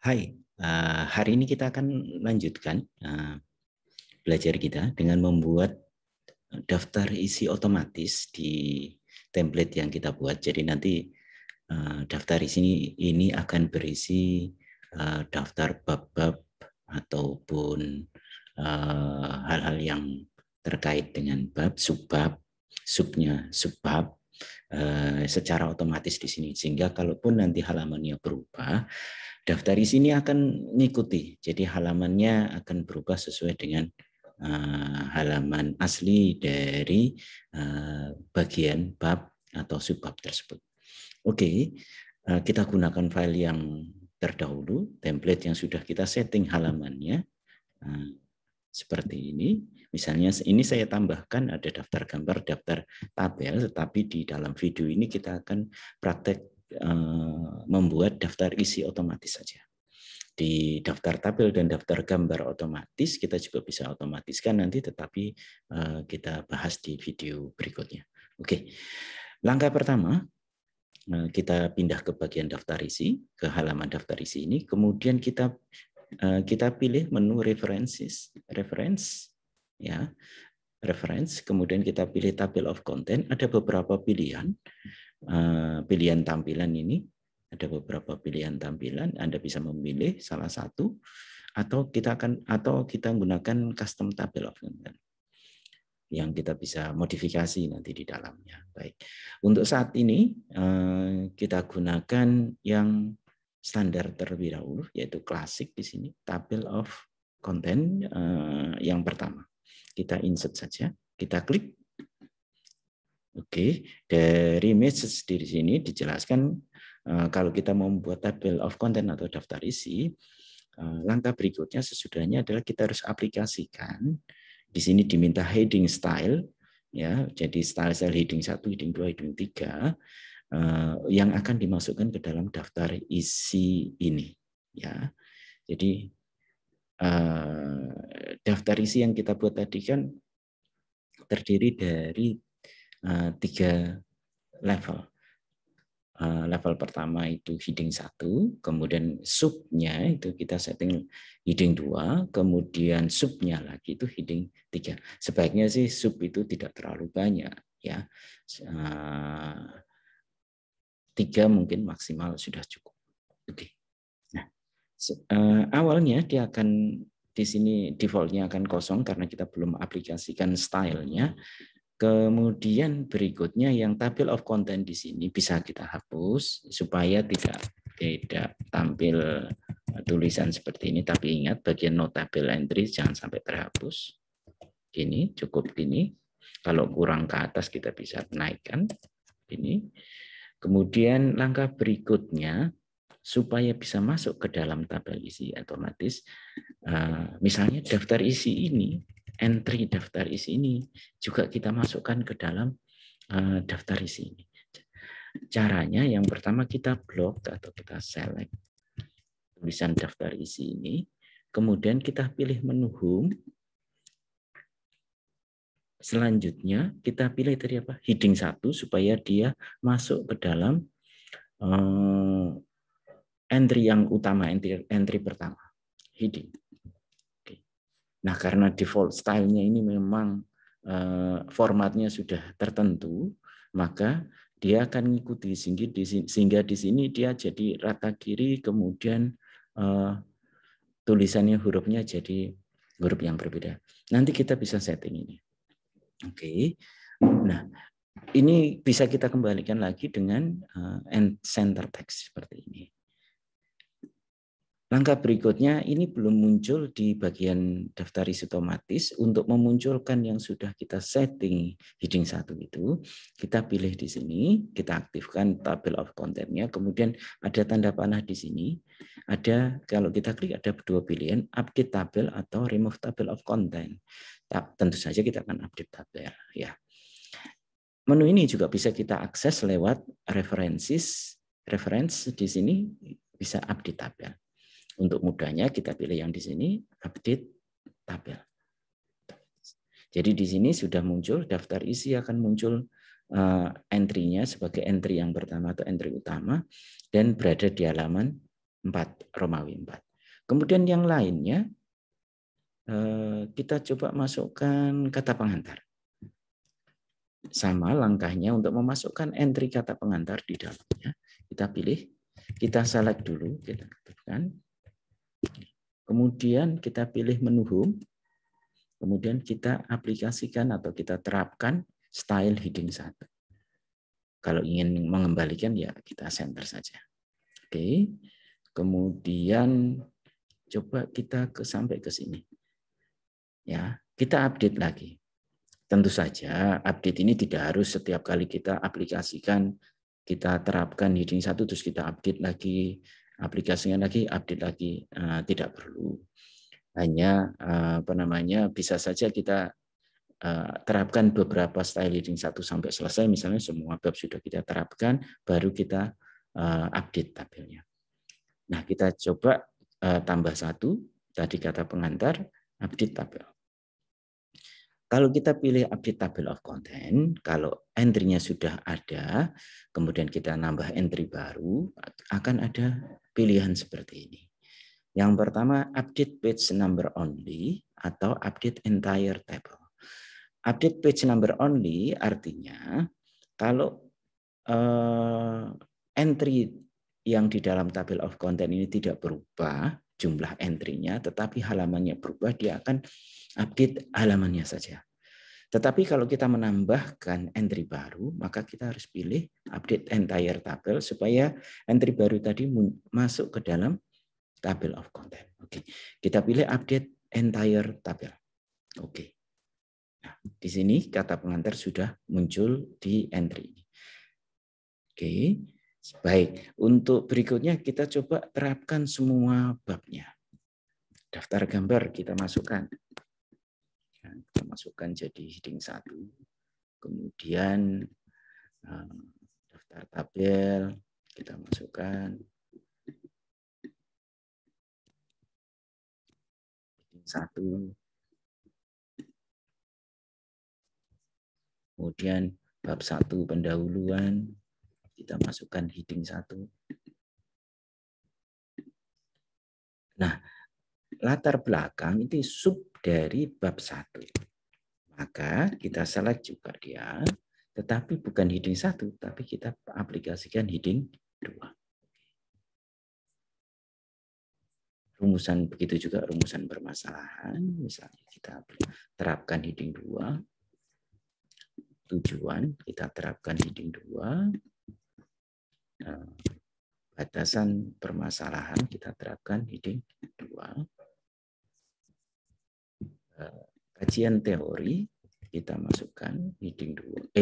Hai, hari ini kita akan lanjutkan belajar kita dengan membuat daftar isi otomatis di template yang kita buat. Jadi nanti daftar isi ini akan berisi daftar bab-bab ataupun hal-hal yang terkait dengan bab, subbab, subnya, subbab secara otomatis di sini. Sehingga kalaupun nanti halamannya berubah, daftar isi ini akan mengikuti, jadi halamannya akan berubah sesuai dengan halaman asli dari bagian bab atau subbab tersebut. Oke, kita gunakan file yang terdahulu, template yang sudah kita setting halamannya seperti ini. Misalnya ini saya tambahkan ada daftar gambar, daftar tabel, tetapi di dalam video ini kita akan praktek membuat daftar isi otomatis saja. Di daftar tabel dan daftar gambar otomatis kita juga bisa otomatiskan nanti, tetapi kita bahas di video berikutnya. Oke, langkah pertama kita pindah ke bagian daftar isi, ke halaman daftar isi ini, kemudian kita pilih menu references, ya, reference, kemudian kita pilih table of content. Ada beberapa pilihan tampilan ini, ada beberapa pilihan tampilan. Anda bisa memilih salah satu, atau kita gunakan custom table of content yang kita bisa modifikasi nanti di dalamnya. Baik, untuk saat ini kita gunakan yang standar terlebih dahulu, yaitu klasik di sini, table of content yang pertama. Kita insert saja, kita klik. Oke, dari message di sini dijelaskan kalau kita mau membuat table of content atau daftar isi, langkah berikutnya sesudahnya adalah kita harus aplikasikan. Di sini diminta heading style, ya, jadi style heading 1, heading 2, heading 3 yang akan dimasukkan ke dalam daftar isi ini, ya. Jadi daftar isi yang kita buat tadi kan terdiri dari 3 level. Level pertama itu heading 1, kemudian subnya itu kita setting heading 2, kemudian subnya lagi itu heading 3. Sebaiknya sih sub itu tidak terlalu banyak, ya. 3 mungkin maksimal sudah cukup. Oke. Nah, awalnya dia akan di sini defaultnya akan kosong karena kita belum aplikasikan stylenya. Kemudian berikutnya yang table of content di sini bisa kita hapus supaya tidak tampil tulisan seperti ini. Tapi ingat bagian notable entry jangan sampai terhapus. Gini, cukup gini. Kalau kurang ke atas kita bisa naikkan. Gini. Kemudian langkah berikutnya supaya bisa masuk ke dalam tabel isi otomatis, misalnya daftar isi ini, entry daftar isi ini juga kita masukkan ke dalam daftar isi ini. Caranya yang pertama kita blok atau kita select tulisan daftar isi ini, kemudian kita pilih menu home. Selanjutnya kita pilih tadi apa? Heading 1 supaya dia masuk ke dalam entry yang utama, entry pertama, heading. Oke. Nah, karena default style-nya ini memang formatnya sudah tertentu, maka dia akan mengikuti sehingga di sini dia jadi rata kiri, kemudian tulisannya hurufnya jadi huruf yang berbeda. Nanti kita bisa setting ini. Oke. Nah, ini bisa kita kembalikan lagi dengan center text seperti ini. Langkah berikutnya ini belum muncul di bagian daftar isi otomatis. Untuk memunculkan yang sudah kita setting heading 1 itu, kita pilih di sini, kita aktifkan table of content-nya, kemudian ada tanda panah di sini. Ada, kalau kita klik ada 2 pilihan, update tabel atau remove table of content. Tentu saja kita akan update tabel, ya. Menu ini juga bisa kita akses lewat references. Reference di sini bisa update tabel. Untuk mudahnya kita pilih yang di sini, update tabel. Jadi di sini sudah muncul daftar isi, akan muncul entry-nya sebagai entry yang pertama atau entry utama dan berada di halaman 4, Romawi 4. Kemudian yang lainnya, kita coba masukkan kata pengantar. Sama langkahnya untuk memasukkan entry kata pengantar di dalamnya. Kita pilih, kita select dulu, kita ketikkan. Kemudian kita pilih menu home. Kemudian kita aplikasikan atau kita terapkan style heading 1. Kalau ingin mengembalikan ya kita center saja. Oke. Kemudian coba kita sampai ke sini. Ya, kita update lagi. Tentu saja update ini tidak harus setiap kali kita aplikasikan, kita terapkan heading 1 terus kita update lagi, aplikasinya lagi, update lagi. Tidak perlu. Hanya bisa saja kita terapkan beberapa style heading 1 sampai selesai, misalnya semua bab sudah kita terapkan, baru kita update tabelnya. Nah, kita coba tambah 1, tadi kata pengantar, update tabel. Kalau kita pilih update table of content, kalau entry-nya sudah ada, kemudian kita nambah entry baru, akan ada pilihan seperti ini. Yang pertama, update page number only atau update entire table. Update page number only artinya kalau entry yang di dalam table of content ini tidak berubah jumlah entry-nya, tetapi halamannya berubah, dia akan update halamannya saja. Tetapi kalau kita menambahkan entry baru, maka kita harus pilih update entire table supaya entry baru tadi masuk ke dalam table of content. Oke, kita pilih update entire table. Oke. Nah, di sini kata pengantar sudah muncul di entry ini. Oke, baik. Untuk berikutnya kita coba terapkan semua babnya. Daftar gambar kita masukkan. Kita masukkan jadi heading 1. Kemudian daftar tabel kita masukkan. Heading 1. Kemudian bab 1 pendahuluan kita masukkan heading 1. Nah, latar belakang itu sub dari bab 1. Maka kita select juga dia, tetapi bukan heading 1, tapi kita aplikasikan heading 2. Rumusan begitu juga rumusan permasalahan, misalnya kita terapkan heading 2. Tujuan kita terapkan heading 2. Batasan permasalahan kita terapkan heading 2. Kajian teori kita masukkan heading 2.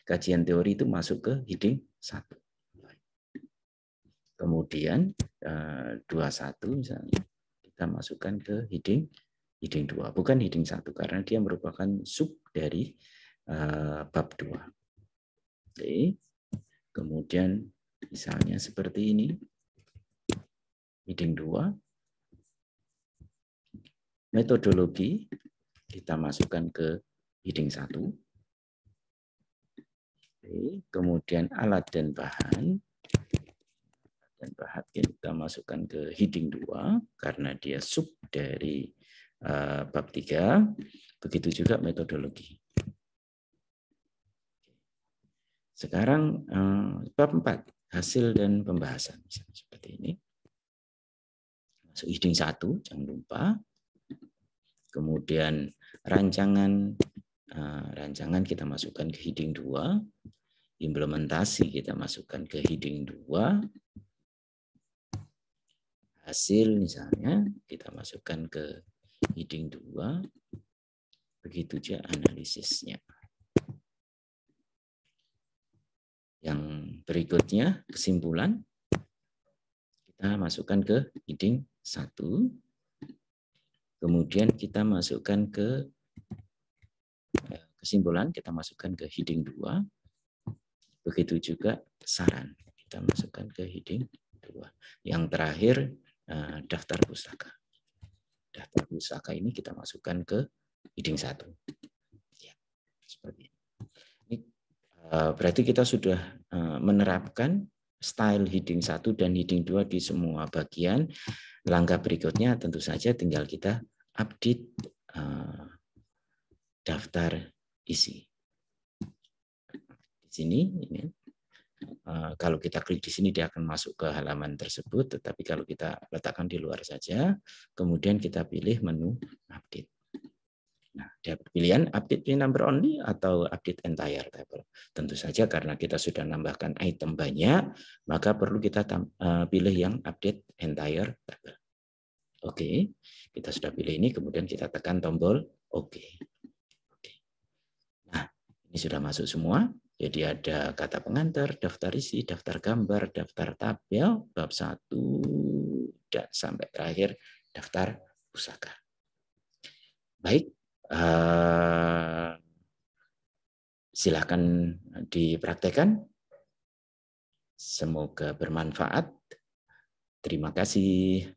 Kajian teori itu masuk ke heading 1. Kemudian 21 misalnya kita masukkan ke heading 2, bukan heading 1 karena dia merupakan sub dari bab 2. Oke. Kemudian misalnya seperti ini. Heading 2. Metodologi kita masukkan ke heading 1. Oke. Kemudian alat dan bahan. Dan bahan kita masukkan ke heading 2 karena dia sub dari bab 3. Begitu juga metodologi. Sekarang bab 4, hasil dan pembahasan. Misalnya seperti ini. Masuk heading 1, jangan lupa. Kemudian rancangan kita masukkan ke heading 2. Implementasi kita masukkan ke heading 2. Hasil misalnya kita masukkan ke heading 2. Begitu juga analisisnya. Yang berikutnya kesimpulan kita masukkan ke heading 1. Kemudian kita masukkan ke kesimpulan, kita masukkan ke heading 2. Begitu juga saran, kita masukkan ke heading 2. Yang terakhir daftar pustaka. Daftar pustaka ini kita masukkan ke heading 1. Ya, seperti ini. Berarti kita sudah menerapkan style heading 1 dan heading 2 di semua bagian. Langkah berikutnya tentu saja tinggal kita update daftar isi. Di sini ini kalau kita klik di sini dia akan masuk ke halaman tersebut, tetapi kalau kita letakkan di luar saja, kemudian kita pilih menu update. Nah, ada pilihan update the number only atau update entire table. Tentu saja karena kita sudah nambahkan item banyak, maka perlu kita pilih yang update entire table. Oke, kita sudah pilih ini, kemudian kita tekan tombol oke. Nah, ini sudah masuk semua. Jadi ada kata pengantar, daftar isi, daftar gambar, daftar tabel, bab 1, dan sampai terakhir daftar pusaka. Baik, silakan dipraktekkan. Semoga bermanfaat. Terima kasih.